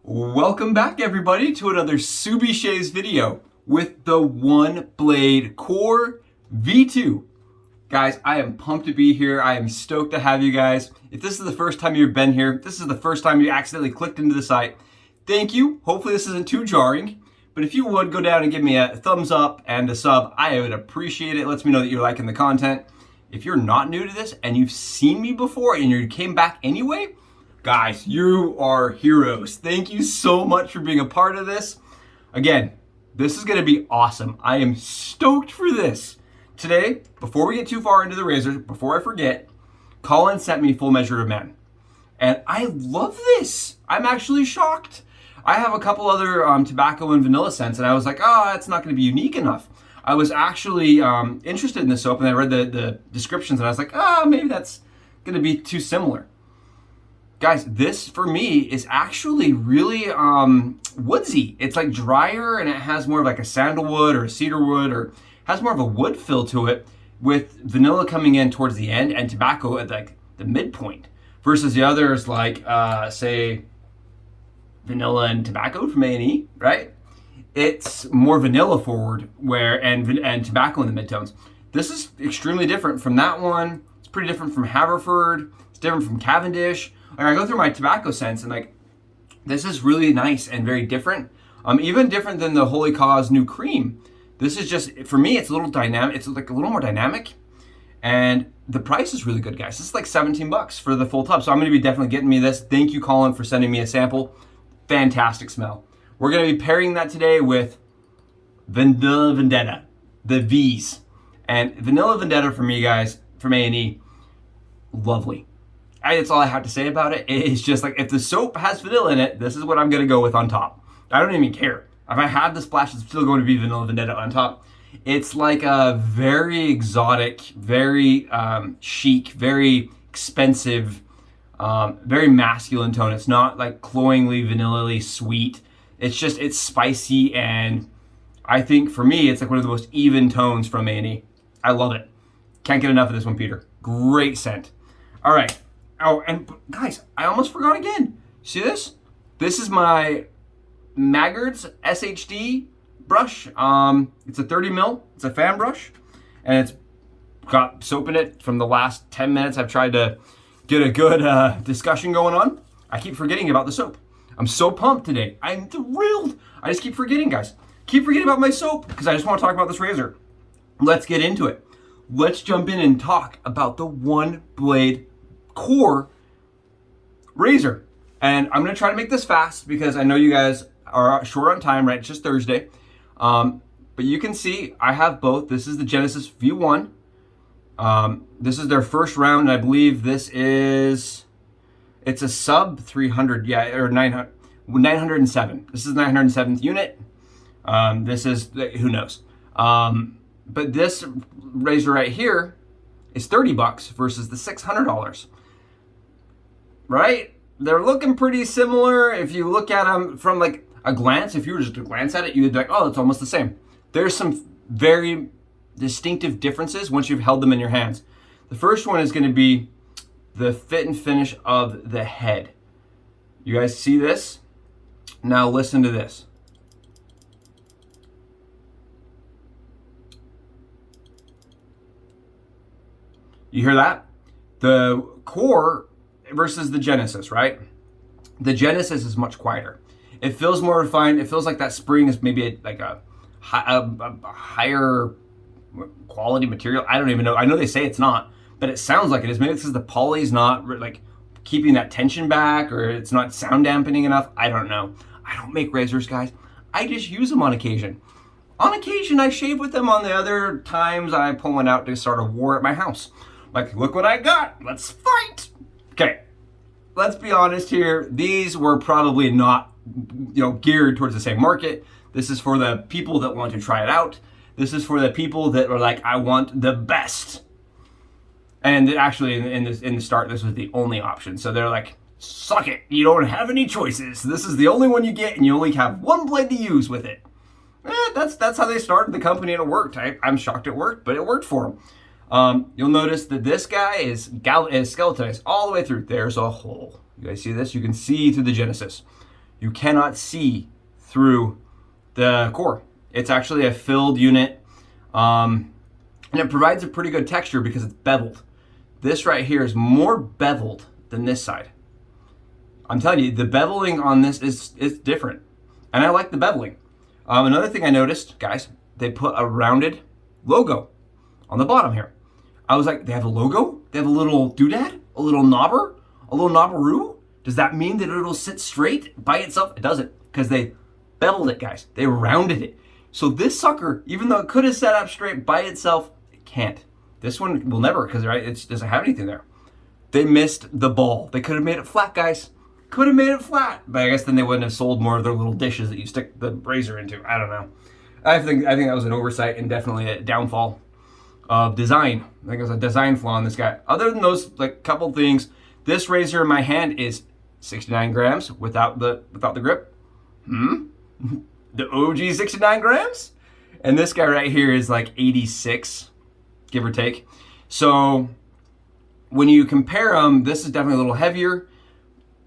Welcome back everybody to another Subishes video with the ONEBLADE Core V2. Guys, I am pumped to be here. I am stoked to have you guys. If this is the first time you've been here, this is the first time you accidentally clicked into the site, thank you. Hopefully this isn't too jarring, but if you would go down and give me a thumbs up and a sub, I would appreciate it. It lets me know that you're liking the content. If you're not new to this and you've seen me before and you came back anyway, guys, you are heroes. Thank you so much for being a part of this. Again, this is gonna be awesome. I am stoked for this. Today, before we get too far into the razor, before I forget, Colin sent me Full Measure of Mann. And I love this. I'm actually shocked. I have a couple other tobacco and vanilla scents, and I was like, oh, it's not gonna be unique enough. I was actually interested in this soap, and I read the descriptions, and I was like, oh, maybe that's gonna be too similar. Guys, this for me is actually really woodsy. It's like drier, and it has more of like a sandalwood or a cedarwood, or has more of a wood feel to it, with vanilla coming in towards the end and tobacco at like the midpoint, versus the others like say vanilla and tobacco from A&E, right? It's more vanilla forward and tobacco in the midtones. This is extremely different from that one. It's pretty different from Haverford. It's different from Cavendish. Like, I go through my tobacco scents and like, this is really nice and very different. Even different than the Holy Cause New Cream. This is just, for me, it's a little dynamic. It's like a little more dynamic. And the price is really good, guys. This is like 17 bucks for the full tub. So I'm gonna be definitely getting me this. Thank you, Colin, for sending me a sample. Fantastic smell. We're gonna be pairing that today with Vanilla Vendetta, the V's. And Vanilla Vendetta for me, guys, from A&E, lovely. That's all I have to say about it. It's just like, if the soap has vanilla in it, this is what I'm gonna go with on top. I don't even care. If I have the splash, it's still going to be Vanilla Vendetta on top. It's like a very exotic, very chic, very expensive, very masculine tone. It's not like cloyingly, vanilla-y sweet. It's just, it's spicy, and I think for me, it's like one of the most even tones from A&E. I love it. Can't get enough of this one, Peter. Great scent. All right. Oh, and guys, I almost forgot again. See this? This is my MAGGARDS SHD brush. It's a 30 mil. It's a fan brush, and it's got soap in it. From the last 10 minutes, I've tried to get a good discussion going on. I keep forgetting about the soap. I'm so pumped today. I'm thrilled. I just keep forgetting, guys. Keep forgetting about my soap because I just want to talk about this razor. Let's get into it. Let's jump in and talk about the ONEBLADE Core razor. And I'm gonna try to make this fast because I know you guys are short on time, right? It's just Thursday. But you can see I have both. This is the Genesis V1. This is their first round, and I believe it's a sub 300, yeah, or 907. This is the 907th unit. This is, who knows? But this razor right here is 30 bucks versus the $600. Right? They're looking pretty similar. If you look at them from like a glance, if you were just to glance at it, you would be like, oh, it's almost the same. There's some very distinctive differences once you've held them in your hands. The first one is going to be the fit and finish of the head. You guys see this? Now listen to this. You hear that? The Core versus the Genesis, right? The Genesis is much quieter. It feels more refined. It feels like that spring is maybe like a higher quality material. I don't even know. I know they say it's not, but it sounds like it is. Maybe it's because the poly's not like keeping that tension back, or it's not sound dampening enough. I don't know. I don't make razors, guys. I just use them on occasion. On occasion, I shave with them. On the other times, I pull one out to start a war at my house. Like, look what I got. Let's fight. Okay, let's be honest here. These were probably not, geared towards the same market. This is for the people that want to try it out. This is for the people that are like, I want the best. And actually, in the start, this was the only option. So they're like, suck it. You don't have any choices. This is the only one you get, and you only have one blade to use with it. That's how they started the company, and it worked. I'm shocked it worked, but it worked for them. You'll notice that this guy is skeletonized all the way through. There's a hole. You guys see this? You can see through the Genesis. you cannot see through the core. It's actually a filled unit, and it provides a pretty good texture because it's beveled. This right here is more beveled than this side. I'm telling you, the beveling on this is different, and I like the beveling. Another thing I noticed, guys, they put a rounded logo on the bottom here. I was like, they have a logo? They have a little doodad? A little knobber? A little knobberoo? Does that mean that it'll sit straight by itself? It doesn't, because they beveled it, guys. They rounded it. So this sucker, even though it could have sat up straight by itself, it can't. This one will never, because right, it doesn't have anything there. They missed the ball. They could have made it flat, guys. Could have made it flat. But I guess then they wouldn't have sold more of their little dishes that you stick the razor into. I don't know. I think that was an oversight and definitely a downfall of design. I think it was a design flaw in this guy. Other than those like couple things, this razor in my hand is 69 grams without the grip. The OG 69 grams? And this guy right here is like 86, give or take. So when you compare them, this is definitely a little heavier,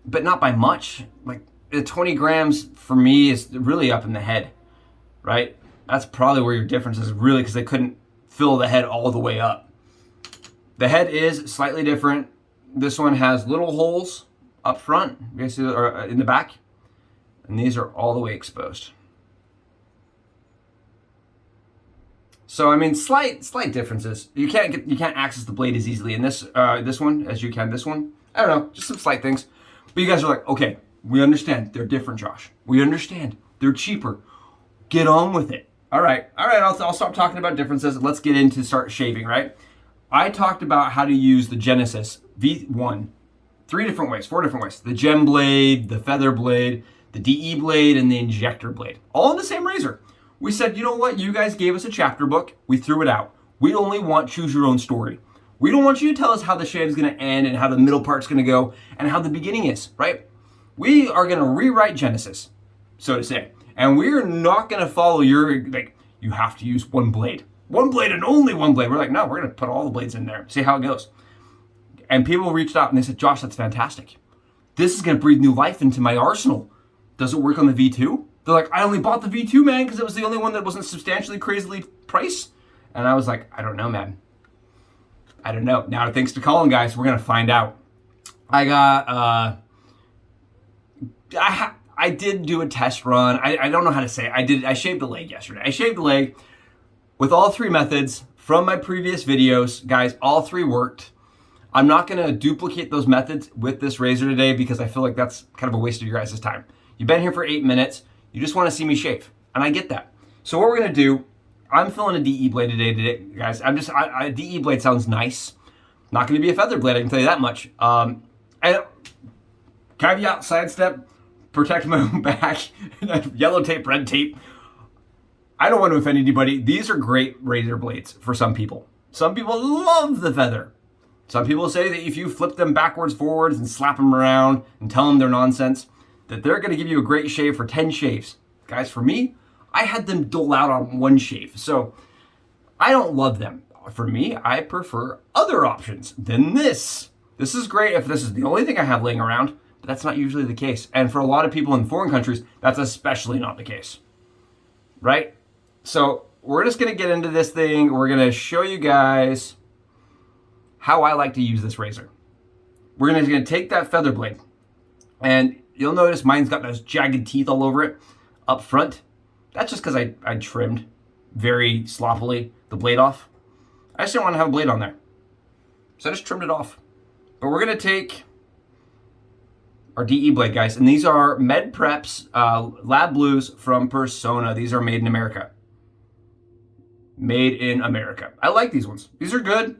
but not by much. Like the 20 grams for me is really up in the head, right? That's probably where your difference is really, because they couldn't fill the head all the way up. The head is slightly different. This one has little holes up front, basically, or in the back, and these are all the way exposed. So I mean, slight differences. You can't access the blade as easily in this one as you can this one. I don't know, just some slight things. But you guys are like, okay, we understand they're different, Josh. We understand they're cheaper. Get on with it. All right. I'll stop talking about differences. Let's get into start shaving. Right. I talked about how to use the Genesis V1 4 different ways. The gem blade, the feather blade, the DE blade, and the injector blade, all in the same razor. We said, you know what? You guys gave us a chapter book. We threw it out. We only want choose your own story. We don't want you to tell us how the shave is going to end and how the middle part's going to go and how the beginning is, right? We are going to rewrite Genesis, so to say. And we're not going to follow your, like, you have to use one blade and only one blade. We're like, no, we're going to put all the blades in there, see how it goes. And people reached out and they said, Josh, that's fantastic. This is going to breathe new life into my arsenal. Does it work on the V2? They're like, I only bought the V2, man, because it was the only one that wasn't substantially crazily priced. And I was like, I don't know, man. I don't know. Now, thanks to Colin, guys, we're going to find out. I got, I did do a test run. I don't know how to say it. I shaved the leg yesterday. I shaved the leg with all 3 methods from my previous videos. Guys, all 3 worked. I'm not going to duplicate those methods with this razor today because I feel like that's kind of a waste of your guys' time. You've been here for 8 minutes. You just want to see me shave, and I get that. So what we're going to do, I'm filling a DE blade today, guys. A DE blade sounds nice. Not going to be a feather blade, I can tell you that much. And caveat, sidestep, protect my own back, yellow tape, red tape. I don't want to offend anybody. These are great razor blades for some people. Some people love the feather. Some people say that if you flip them backwards, forwards, and slap them around and tell them they're nonsense, that they're going to give you a great shave for 10 shaves. Guys, for me, I had them dole out on 1 shave. So I don't love them. For me, I prefer other options than this. This is great if this is the only thing I have laying around, but that's not usually the case. And for a lot of people in foreign countries, that's especially not the case, right? So we're just going to get into this thing. We're going to show you guys how I like to use this razor. We're going to take that feather blade, and you'll notice mine's got those jagged teeth all over it up front. That's just because I trimmed very sloppily the blade off. I just didn't want to have a blade on there, so I just trimmed it off. But we're going to take our DE blade, guys, and these are Med Preps Lab Blues from Personna. These are made in America. Made in America. I like these ones. These are good.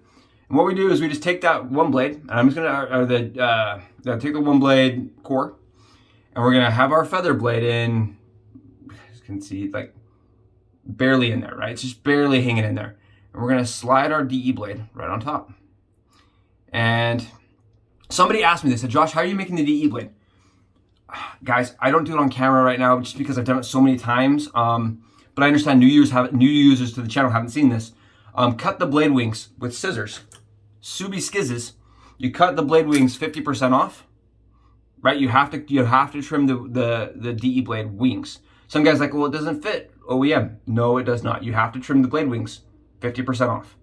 And what we do is we just take that one blade, and I'm just gonna take the one blade core, and we're gonna have our feather blade in. You can see like barely in there, right? It's just barely hanging in there, and we're gonna slide our DE blade right on top. And somebody asked me, they said, Josh, how are you making the DE blade? Guys, I don't do it on camera right now just because I've done it so many times. But I understand new users to the channel haven't seen this. Cut the blade wings with scissors. Subi skizzes. You cut the blade wings 50% off. right? You have to trim the DE blade wings. Some guys are like, well, it doesn't fit OEM. No, it does not. You have to trim the blade wings, 50% off.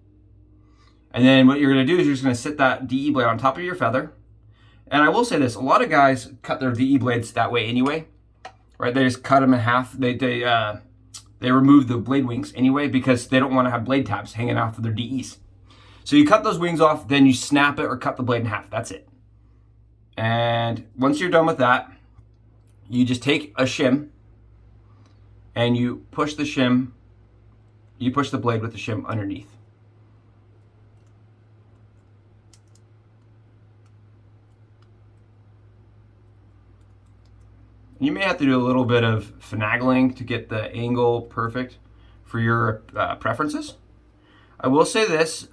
And then what you're gonna do is you're just gonna sit that DE blade on top of your feather. And I will say this, a lot of guys cut their DE blades that way anyway, right? They just cut them in half. They remove the blade wings anyway because they don't want to have blade tabs hanging off of their DEs. So you cut those wings off, then you snap it or cut the blade in half. That's it. And once you're done with that, you just take a shim and you push the shim, you push the blade with the shim underneath. You may have to do a little bit of finagling to get the angle perfect for your preferences. I will say this,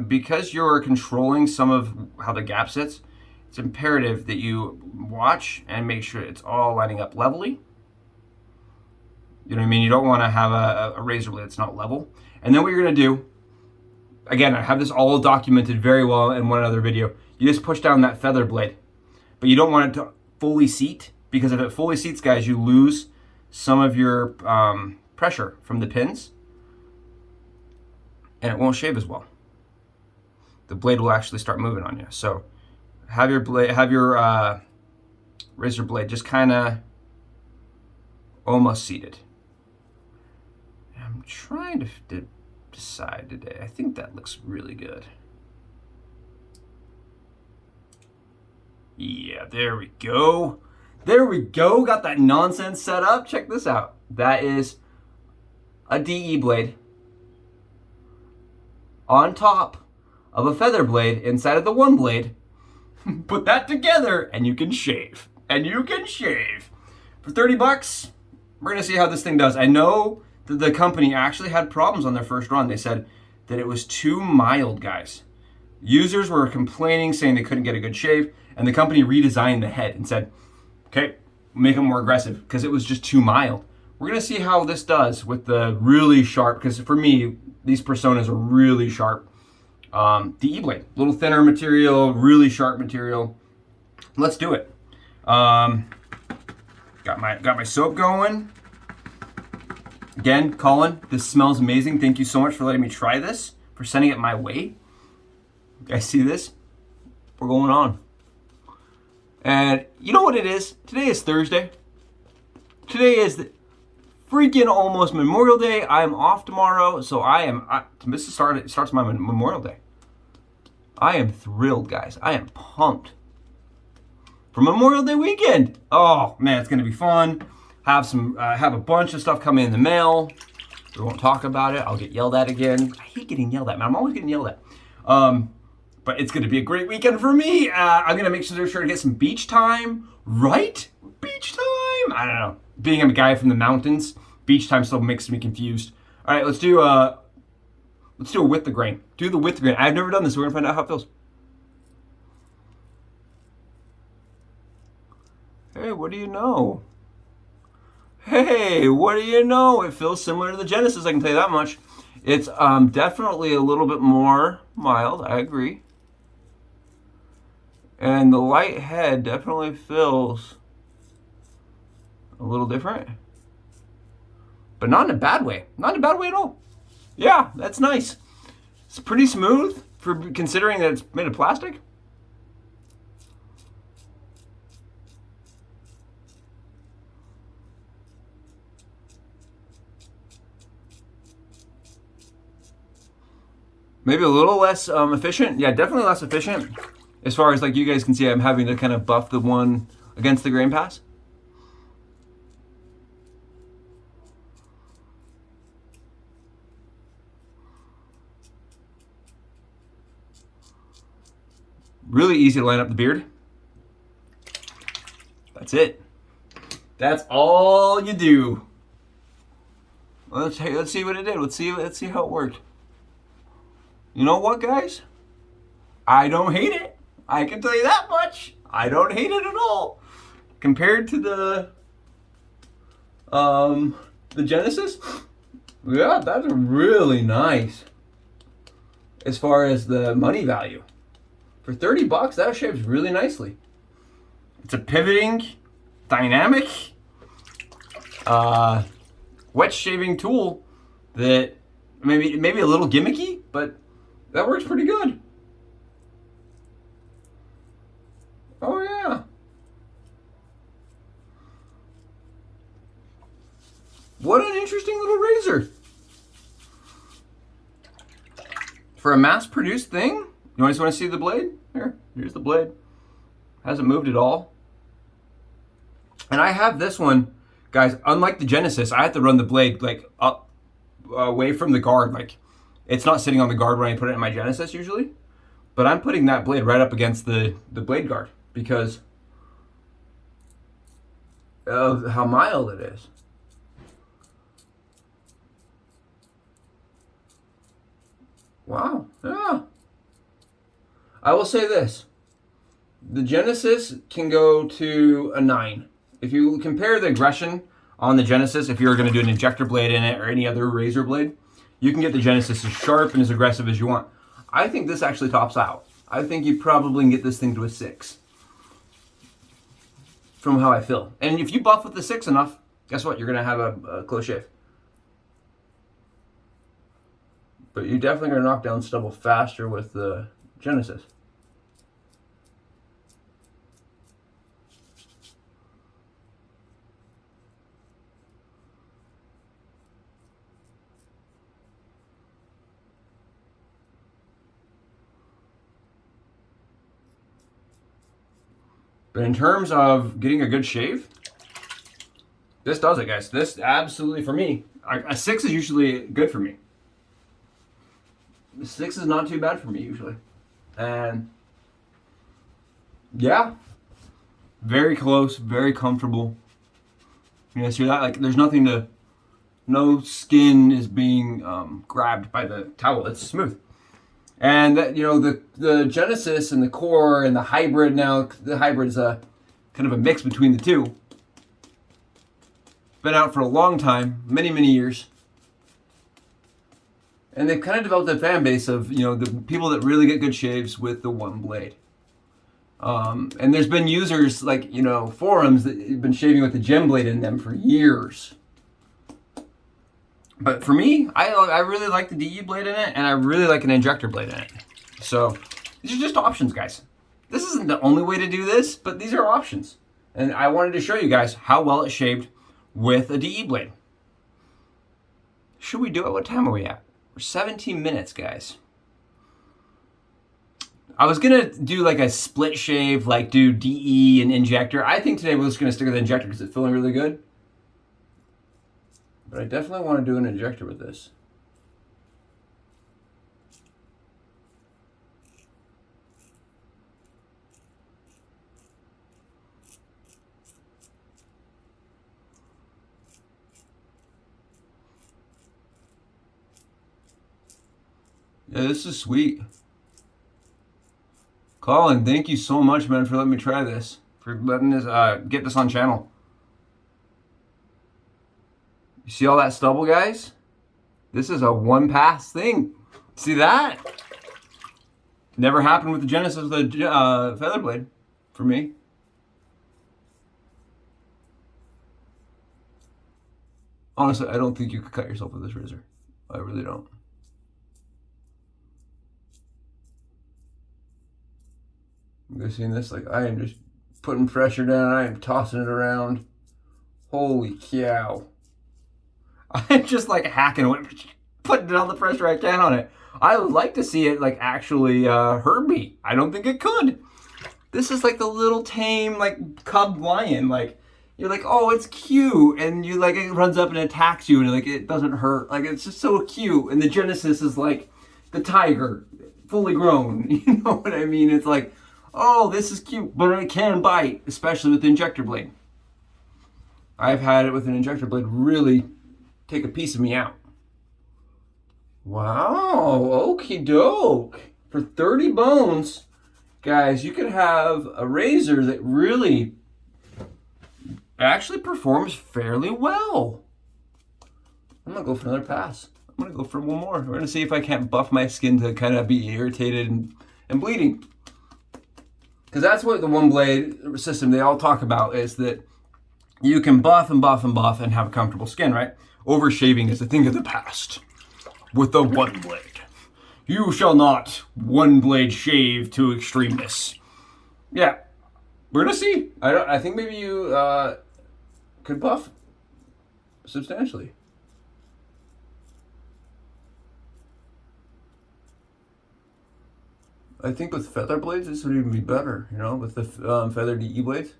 because you're controlling some of how the gap sits, it's imperative that you watch and make sure it's all lining up levelly. You know what I mean? You don't want to have a razor blade that's not level. And then what you're going to do, again, I have this all documented very well in one other video. You just push down that feather blade, but you don't want it to fully seat, because if it fully seats, guys, you lose some of your pressure from the pins, and it won't shave as well. The blade will actually start moving on you. So have your razor blade just kind of almost seated. I'm trying to decide today. I think that looks really good. Yeah, there we go. There we go. Got that nonsense set up. Check this out. That is a DE blade on top of a feather blade inside of the one blade. Put that together and you can shave. And you can shave. For 30 bucks, we're going to see how this thing does. I know that the company actually had problems on their first run. They said that it was too mild, guys. Users were complaining, saying they couldn't get a good shave, and the company redesigned the head and said, okay, make them more aggressive because it was just too mild. We're gonna see how this does with the really sharp, because for me, these Personnas are really sharp. DE blade, a little thinner material, really sharp material. Let's do it. Got my soap going. Again, Colin, this smells amazing. Thank you so much for letting me try this, for sending it my way. You guys see this? We're going on. And you know what it is? Today is Thursday. Today is the freaking almost Memorial Day. I'm off tomorrow, so it starts my Memorial Day. I am thrilled, guys. I am pumped for Memorial Day weekend. Oh man, it's gonna be fun. Have a bunch of stuff coming in the mail. We won't talk about it. I'll get yelled at again. I hate getting yelled at, man. I'm always getting yelled at. But it's going to be a great weekend for me. I'm going to make sure to get some beach time, right? Beach time? I don't know. Being a guy from the mountains, beach time still makes me confused. All right, let's do a with the grain. Do the with the grain. I've never done this. We're going to find out how it feels. Hey, what do you know? Hey, what do you know? It feels similar to the Genesis, I can tell you that much. It's definitely a little bit more mild, I agree. And the light head definitely feels a little different. But not in a bad way. Not in a bad way at all. Yeah, that's nice. It's pretty smooth for considering that it's made of plastic. Maybe a little less efficient. Yeah, definitely less efficient. As far as, like, you guys can see, I'm having to kind of buff the one against the grain pass. Really easy to line up the beard. That's it. That's all you do. Let's see what it did. Let's see how it worked. You know what, guys? I don't hate it. I can tell you that much. I don't hate it at all. Compared to the Genesis, yeah, that's really nice. As far as the money value. For 30 bucks, that shaves really nicely. It's a pivoting, dynamic, wet shaving tool that maybe a little gimmicky, but that works pretty good. Oh yeah. What an interesting little razor. For a mass-produced thing, you guys want to see the blade? Here's the blade. Hasn't moved at all. And I have this one, guys, unlike the Genesis, I have to run the blade like up away from the guard. Like it's not sitting on the guard when I put it in my Genesis usually. But I'm putting that blade right up against the blade guard because of how mild it is. Wow, yeah. I will say this. The Genesis can go to a 9. If you compare the aggression on the Genesis, if you're going to do an injector blade in it or any other razor blade, you can get the Genesis as sharp and as aggressive as you want. I think this actually tops out. I think you probably can get this thing to a 6. From how I feel. And if you buff with the 6 enough, guess what? You're going to have a close shave. But you're definitely going to knock down stubble faster with the Genesis. But in terms of getting a good shave, this does it, guys. This absolutely, for me, a 6 is usually good for me. 6 is not too bad for me usually. And yeah, very close, very comfortable. You guys hear that? Like there's nothing to, no skin is being grabbed by the towel. It's smooth. And that, you know, the Genesis and the Core and the Hybrid now, the Hybrid is a kind of a mix between the two. Been out for a long time, many years. And they've kind of developed a fan base of, you know, the people that really get good shaves with the one blade. And there's been users like, you know, forums that have been shaving with the gem blade in them for years. But for me, I really like the DE blade in it, and I really like an injector blade in it. So these are just options, guys. This isn't the only way to do this, but these are options. And I wanted to show you guys how well it's shaved with a DE blade. Should we do it? What time are we at? We're 17 minutes, guys. I was gonna do like a split shave, like do DE and injector. I think today we're just gonna stick with the injector because it's feeling really good. But I definitely want to do an injector with this. Yeah, this is sweet. Colin, thank you so much, man, for letting me try this. For letting this get this on channel. You see all that stubble, guys? This is a one-pass thing. See that? Never happened with the Genesis with the feather blade for me. Honestly, I don't think you could cut yourself with this razor. I really don't. You guys seeing this? Like, I am just putting pressure down. I am tossing it around. Holy cow. I'm just like hacking away, putting all the pressure I can on it. I would like to see it like actually hurt me. I don't think it could. This is like the little tame like cub lion. Like you're like, oh, it's cute, and you like it runs up and attacks you, and like it doesn't hurt. Like it's just so cute. And the Genesis is like the tiger, fully grown. You know what I mean? It's like, oh, this is cute, but it can bite, especially with the injector blade. I've had it with an injector blade really take a piece of me out. Wow, okie doke. For 30 bones, guys, you could have a razor that really actually performs fairly well. I'm gonna go for another pass. I'm gonna go for one more. We're gonna see if I can't buff my skin to kind of be irritated and bleeding. Because that's what the one blade system they all talk about, is that you can buff and buff and buff and have a comfortable skin, right? Overshaving is a thing of the past with the one blade. You shall not one blade shave to extremeness. Yeah, we're gonna see. I think maybe you could buff substantially. I think with feather blades, this would even be better, you know, with the feathered EE blades.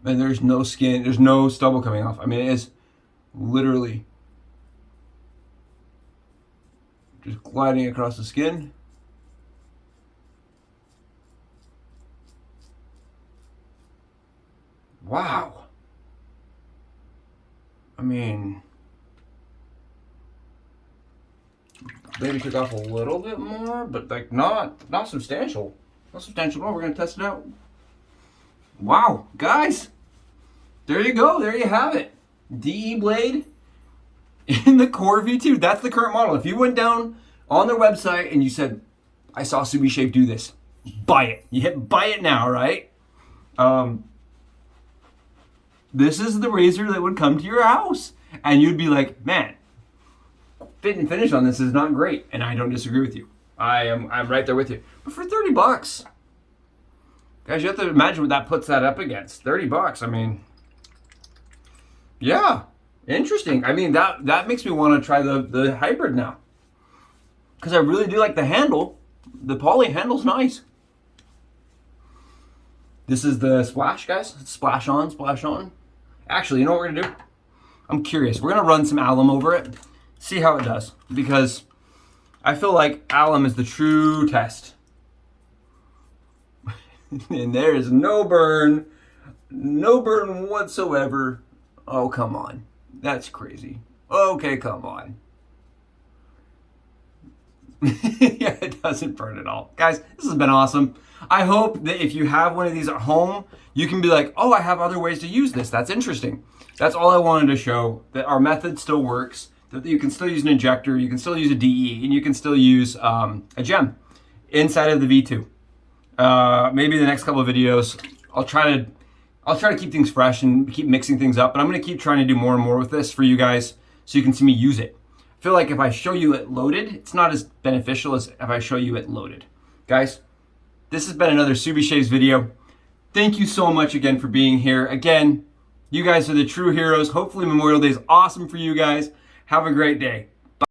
And there's no skin, there's no stubble coming off. I mean, it is literally just gliding across the skin. Wow. I mean, maybe took off a little bit more, but like not substantial. Not substantial at all. We're gonna test it out. Wow, guys, there you go. There you have it. DE blade in the Core V2. That's the current model. If you went down on their website and you said, I saw SubiShave do this, buy it. You hit buy it now, right? This is the razor that would come to your house. And you'd be like, man, fit and finish on this is not great. And I don't disagree with you. I'm right there with you. But for 30 bucks, guys, you have to imagine what that puts that up against. 30 bucks. I mean, yeah, interesting. I mean, that makes me want to try the hybrid now. Because I really do like the handle. The poly handle's nice. This is the splash, guys. Splash on, splash on. Actually, you know what we're going to do? I'm curious. We're going to run some alum over it. See how it does. Because I feel like alum is the true test. And there is no burn whatsoever. Oh, come on. That's crazy. Okay, come on. Yeah, it doesn't burn at all. Guys, this has been awesome. I hope that if you have one of these at home, you can be like, oh, I have other ways to use this. That's interesting. That's all I wanted to show, that our method still works, that you can still use an injector, you can still use a DE, and you can still use a gem inside of the V2. Maybe the next couple of videos, I'll try to keep things fresh and keep mixing things up, but I'm going to keep trying to do more and more with this for you guys so you can see me use it. I feel like if I show you it loaded, it's not as beneficial as if I show you it loaded. Guys, this has been another SubiShaves video. Thank you so much again for being here. Again, you guys are the true heroes. Hopefully Memorial Day is awesome for you guys. Have a great day.